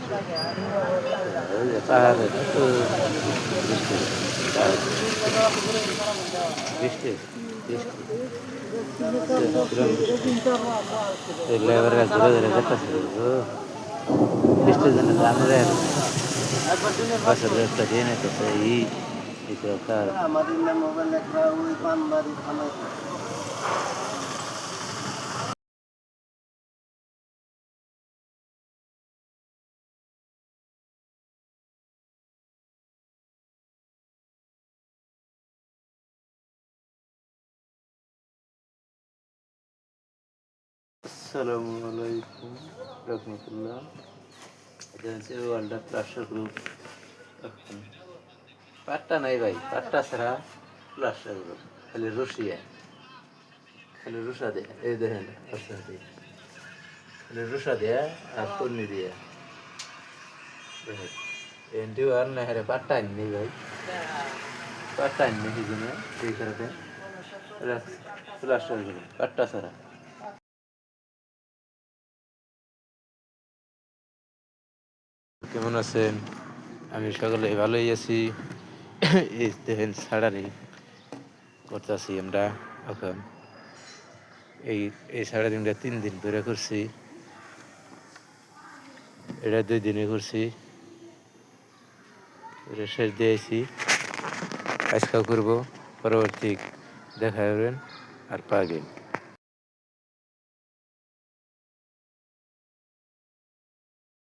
ওই যে পাহাড়ে তো বৃষ্টি পাহাড়ে বৃষ্টি বৃষ্টি কিরম বৃষ্টি এই লেবাররা ঘুরে ঘুরে যেতেছে বৃষ্টির জন্য জানে বছরের একটা দিন হইতেছে এই দরকার আসসালামু আলাইকুম রহমতুল্লাহ। এটা হচ্ছে ওয়ার্ল্ড প্লাস্টার গ্রুপ। পাট্টা নাই ভাই, পাট্টা ছাড়া প্লাস্টার গ্রুপ খালি রশিয়া, খালি রুষা দেয়া। এই দেখেন আচ্ছা খালি রুষা দেয়া আর কর্নি দিয়া দেখেন এনটিও আর না হ্যাঁ পাট্টা আননি ভাই, পাট্টা আননি কি জন্য সেই কারণে প্লাস্টার গ্রুপ পাট্টা ছাড়া। কেমন আছেন? আমি সকলে ভালোই আছি। এই দেখেন ছাড়ানি করতেছি আমরা এখন। এই সারাদিনটা 3 দিন ধরে করছি, এটা 2 দিনে করছি, এটা শেষ দিয়েছি। আজকেও করবো, পরবর্তী দেখা যাবেন আর পাবেন।